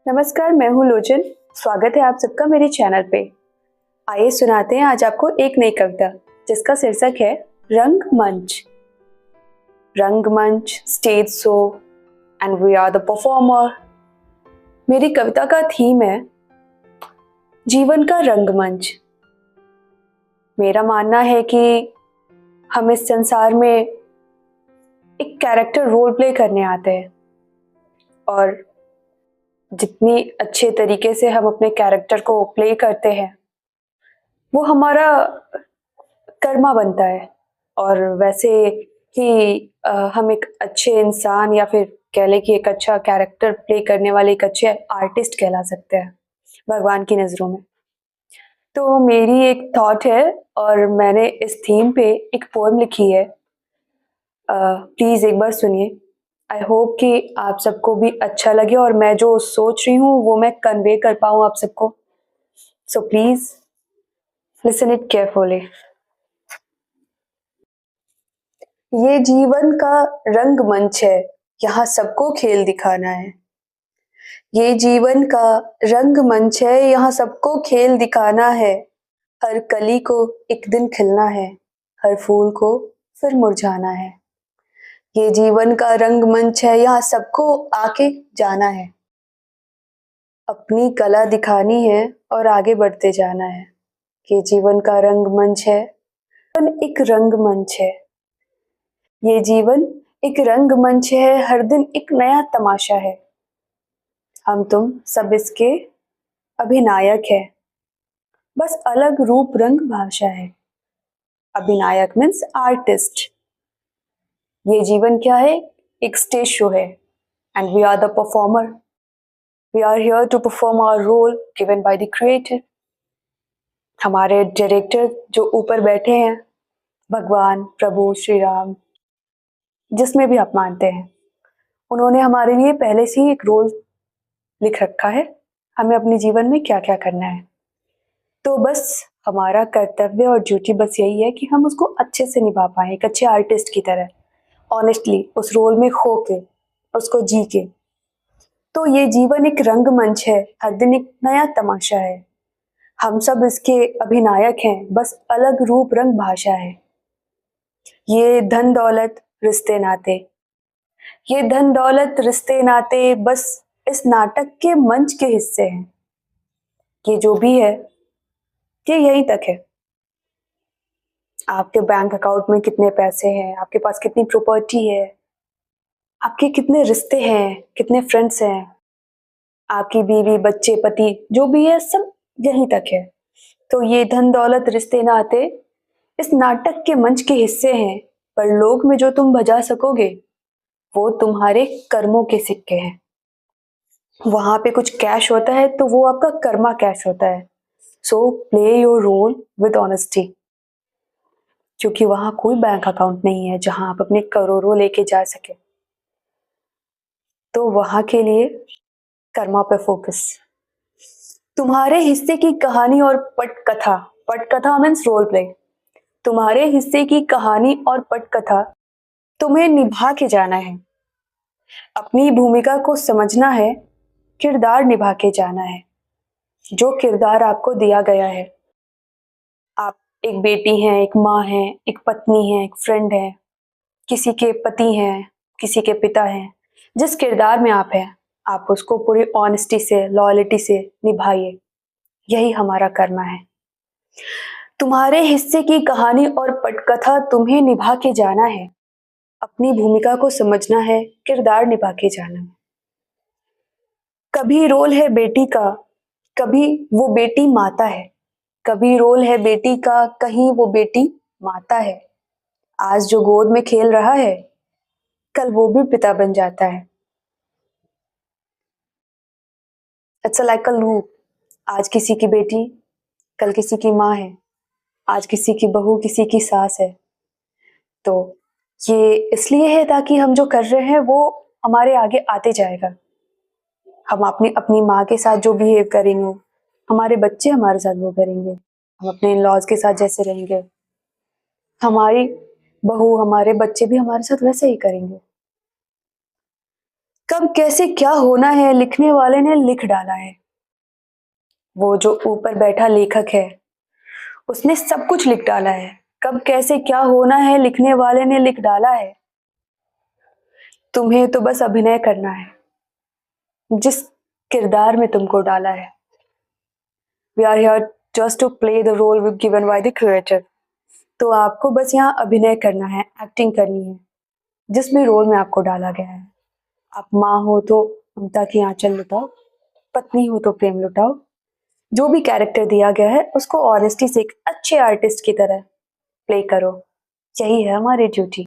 नमस्कार, मैं हूँ लोचन। स्वागत है आप सबका मेरे चैनल पे। आइए सुनाते हैं आज आपको एक नई कविता जिसका शीर्षक है रंगमंच। रंगमंच, stage show and we are the performer. मेरी कविता का थीम है जीवन का रंगमंच। मेरा मानना है कि हम इस संसार में एक कैरेक्टर रोल प्ले करने आते हैं और जितनी अच्छे तरीके से हम अपने कैरेक्टर को प्ले करते हैं वो हमारा कर्मा बनता है। और वैसे ही हम एक अच्छे इंसान या फिर कह लें कि एक अच्छा कैरेक्टर प्ले करने वाले एक अच्छे आर्टिस्ट कहला सकते हैं भगवान की नज़रों में। तो मेरी एक थॉट है और मैंने इस थीम पे एक पोएम लिखी है। प्लीज़ एक बार सुनिए। आई होप कि आप सबको भी अच्छा लगे और मैं जो सोच रही हूँ वो मैं कन्वे कर पाऊँ आप सबको। So please listen it carefully. ये जीवन का रंगमंच है, यहाँ सबको खेल दिखाना है। ये जीवन का रंगमंच है, यहाँ सबको खेल दिखाना है। हर कली को एक दिन खिलना है, हर फूल को फिर मुरझाना है। ये जीवन का रंगमंच है, यहाँ सबको आके जाना है। अपनी कला दिखानी है और आगे बढ़ते जाना है। ये जीवन का रंगमंच है, एक रंगमंच है। ये जीवन एक रंगमंच है, हर दिन एक नया तमाशा है। हम तुम सब इसके अभिनायक है, बस अलग रूप रंग भाषा है। अभिनायक मीन्स आर्टिस्ट। ये जीवन क्या है? एक स्टेज शो है and we are the performer. We are here to perform our role given by the creator. हमारे डायरेक्टर जो ऊपर बैठे हैं, भगवान, प्रभु, श्री राम, जिसमें भी आप मानते हैं, उन्होंने हमारे लिए पहले से ही एक रोल लिख रखा है, हमें अपने जीवन में क्या क्या करना है। तो बस हमारा कर्तव्य और ड्यूटी बस यही है कि हम उसको अच्छे से निभा पाए, एक अच्छे आर्टिस्ट की तरह, ऑनेस्टली उस रोल में खो के, उसको जी के। तो ये जीवन एक रंगमंच है, हर दिन एक नया तमाशा है। हम सब इसके अभिनायक हैं, बस अलग रूप रंग भाषा है। ये धन दौलत रिश्ते नाते, ये धन दौलत रिश्ते नाते बस इस नाटक के मंच के हिस्से हैं। ये जो भी है ये यहीं तक है। आपके बैंक अकाउंट में कितने पैसे हैं, आपके पास कितनी प्रॉपर्टी है, आपके कितने रिश्ते हैं, कितने फ्रेंड्स हैं, आपकी बीवी, बच्चे, पति, जो भी है सब यहीं तक है। तो ये धन दौलत रिश्ते नाते इस नाटक के मंच के हिस्से हैं, पर लोक में जो तुम बजा सकोगे वो तुम्हारे कर्मों के सिक्के हैं। वहां पे कुछ कैश होता है तो वो आपका कर्मा कैश होता है। So play your role with honesty, क्योंकि वहां कोई बैंक अकाउंट नहीं है जहां आप अपने करोड़ों लेके जा सके। तो वहां के लिए कर्मा पे फोकस। तुम्हारे हिस्से की कहानी और पटकथा, पटकथा मीन्स रोल प्ले, तुम्हारे हिस्से की कहानी और पटकथा तुम्हें निभा के जाना है। अपनी भूमिका को समझना है, किरदार निभा के जाना है। जो किरदार आपको दिया गया है, आप एक बेटी हैं, एक माँ हैं, एक पत्नी हैं, एक फ्रेंड हैं, किसी के पति हैं, किसी के पिता हैं। जिस किरदार में आप हैं, आप उसको पूरी ऑनेस्टी से, लॉयल्टी से निभाइए। यही हमारा कर्म है। तुम्हारे हिस्से की कहानी और पटकथा तुम्हें निभा के जाना है। अपनी भूमिका को समझना है, किरदार निभा के जाना है। कभी रोल है बेटी का, कभी वो बेटी माता है। कभी रोल है बेटी का, कहीं वो बेटी माता है। आज जो गोद में खेल रहा है, कल वो भी पिता बन जाता है। It's like a loop. आज किसी की बेटी, कल किसी की माँ है, आज किसी की बहू, किसी की सास है। तो ये इसलिए है ताकि हम जो कर रहे हैं वो हमारे आगे आते जाएगा। हम अपनी अपनी माँ के साथ जो बिहेव करेंगे, हमारे बच्चे हमारे साथ वो करेंगे। हम अपने इन लॉज के साथ जैसे रहेंगे, हमारी बहू, हमारे बच्चे भी हमारे साथ वैसे ही करेंगे। कब कैसे क्या होना है लिखने वाले ने लिख डाला है। वो जो ऊपर बैठा लेखक है उसने सब कुछ लिख डाला है। कब कैसे क्या होना है लिखने वाले ने लिख डाला है। तुम्हें तो बस अभिनय करना है जिस किरदार में तुमको डाला है। We are here just to play the role given by the creator. तो आपको बस यहाँ अभिनय करना है, एक्टिंग करनी है जिसमें रोल में आपको डाला गया है। आप माँ हो तो ममता की आंचल लुटाओ, पत्नी हो तो प्रेम लुटाओ। जो भी कैरेक्टर दिया गया है उसको ऑनेस्टी से एक अच्छे आर्टिस्ट की तरह प्ले करो। यही है हमारी ड्यूटी।